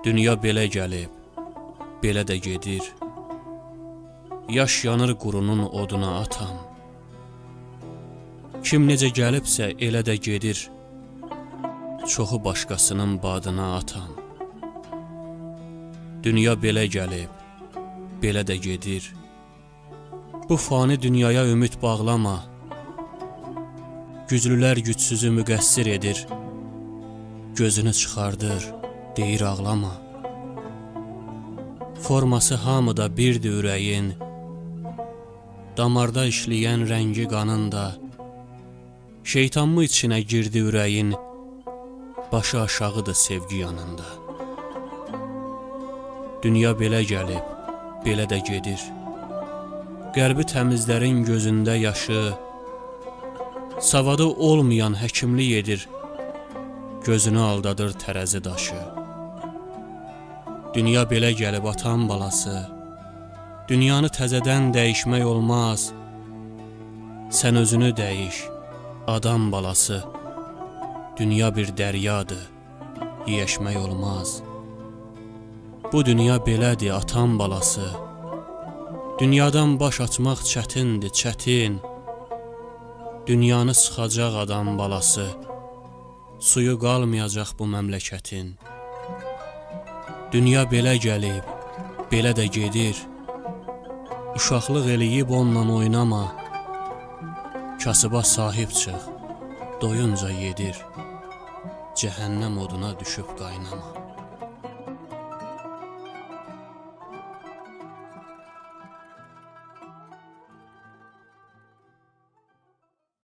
Dünya belə gəlib, belə də gedir. Yaş yanır qurunun oduna atam. Kim necə gəlibsə elə də gedir. Çoxu başqasının badına atam. Dünya belə gəlib, belə də gedir. Bu fani dünyaya ümid bağlama. Güclülər gücsüzü müqəssir edir. Gözünü çıxardır, deyir ağlama. Forması hamıda birdir ürəyin. Damarda işləyən rəngi qanında. Şeytanmı içinə girdi ürəyin. Başı aşağıdır sevgi yanında. Dünya belə gəlib, belə də gedir. Qəlbi təmizlərin gözündə yaşı. Savadı olmayan həkimlik edir. Gözünü aldadır tərəzi daşı. Dünya belə gəlib atan balası. Dünyanı təzədən dəyişmək olmaz. Sən özünü dəyiş, adam balası. Dünya bir dəryadır, yiyəşmək olmaz. Bu dünya belədir atan balası. Dünyadan baş açmaq çətindir, çətin. Dünyanı sıxacaq adam balası. Suyu qalmayacaq bu məmləkətin. Dünya belə gəlib, belə də gedir. Uşaqlıq eləyib onunla oynama. Kasıba sahib çıx, doyunca yedir. Cəhənnəm oduna düşüb qaynama.